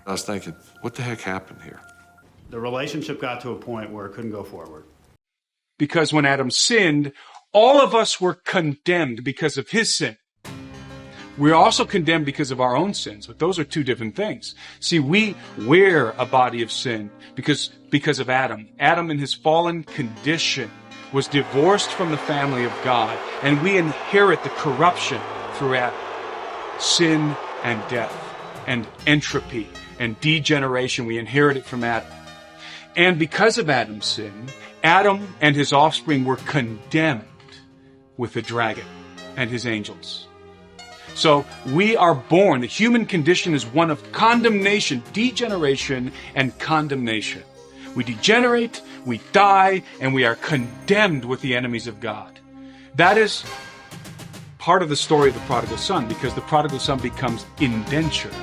I was thinking, what the heck happened here? The relationship got to a point where it couldn't go forward. Because when Adam sinned, all of us were condemned because of his sin. We're also condemned because of our own sins, but those are two different things. See, we wear a body of sin because of Adam. Adam in his fallen condition was divorced from the family of God, and we inherit the corruption through Adam. Sin and death and entropy and degeneration, we inherit it from Adam. And because of Adam's sin, Adam and his offspring were condemned with the dragon and his angels. So we are born, the human condition is one of condemnation, degeneration, and condemnation. We degenerate, we die, and we are condemned with the enemies of God. That is part of the story of the prodigal son, because the prodigal son becomes indentured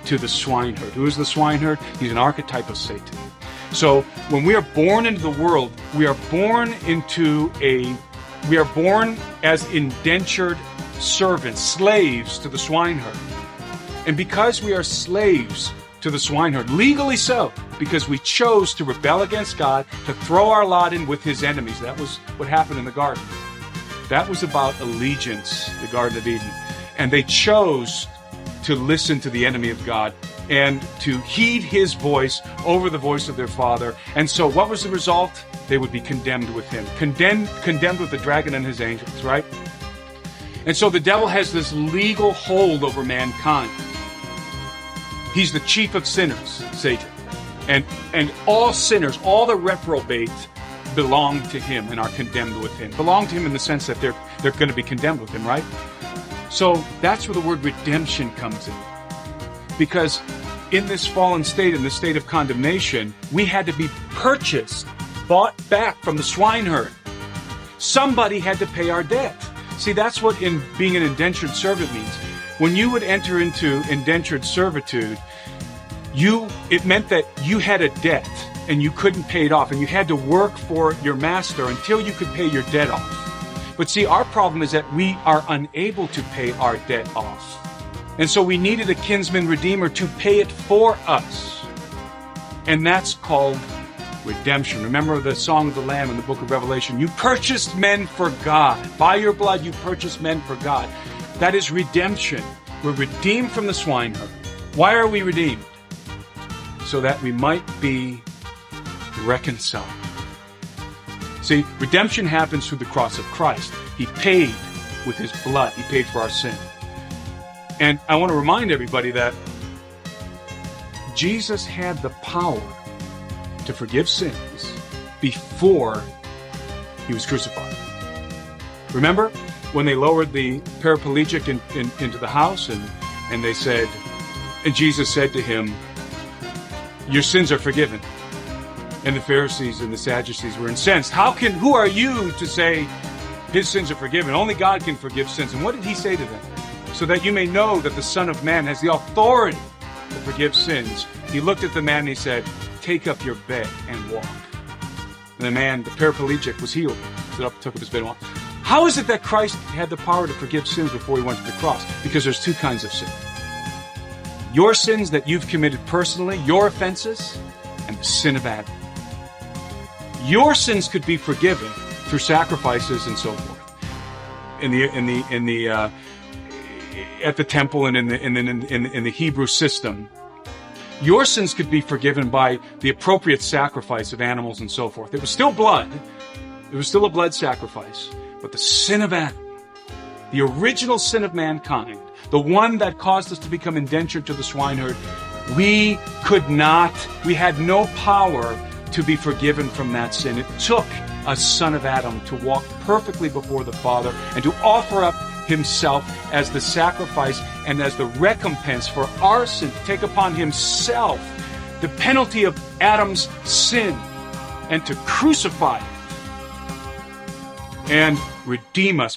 to the swineherd. Who is the swineherd? He's an archetype of Satan. So when we are born into the world, we are born as indentured servants, slaves to the swineherd. And because we are slaves to the swineherd, legally so, because we chose to rebel against God, to throw our lot in with his enemies. That was what happened in the garden. That was about allegiance, the Garden of Eden. And they chose to listen to the enemy of God and to heed his voice over the voice of their father. And so what was the result? They would be condemned with him, condemned with the dragon and his angels, right? And so the devil has this legal hold over mankind. He's the chief of sinners, Satan. And all sinners, all the reprobate, belong to him and are condemned with him. Belong to him in the sense that they're going to be condemned with him, right? So that's where the word redemption comes in. Because in this fallen state, in this state of condemnation, we had to be purchased, bought back from the swineherd. Somebody had to pay our debt. See, that's what in being an indentured servant means. When you would enter into indentured servitude, it meant that you had a debt and you couldn't pay it off, and you had to work for your master until you could pay your debt off. But see, our problem is that we are unable to pay our debt off. And so we needed a kinsman redeemer to pay it for us. And that's called redemption. Remember the Song of the Lamb in the book of Revelation. You purchased men for God. By your blood you purchased men for God. That is redemption. We're redeemed from the swineherd. Why are we redeemed? So that we might be reconciled. See, redemption happens through the cross of Christ. He paid with his blood. He paid for our sin. And I want to remind everybody that Jesus had the power to forgive sins before he was crucified. Remember when they lowered the paraplegic into the house and they said, and Jesus said to him, your sins are forgiven. And the Pharisees and the Sadducees were incensed. Who are you to say his sins are forgiven? Only God can forgive sins. And what did he say to them? So that you may know that the Son of Man has the authority to forgive sins. He looked at the man and he said, take up your bed and walk. And the man, the paraplegic, was healed. Took up his bed and walked. How is it that Christ had the power to forgive sins before he went to the cross? Because there's two kinds of sin. Your sins that you've committed personally, your offenses, and the sin of Adam. Your sins could be forgiven through sacrifices and so forth. At the temple and in the Hebrew system, your sins could be forgiven by the appropriate sacrifice of animals and so forth. It was still blood. It was still a blood sacrifice. But the sin of Adam, the original sin of mankind, the one that caused us to become indentured to the swineherd, we had no power to be forgiven from that sin. It took a son of Adam to walk perfectly before the Father and to offer up himself as the sacrifice and as the recompense for our sin, to take upon himself the penalty of Adam's sin and to crucify it and redeem us.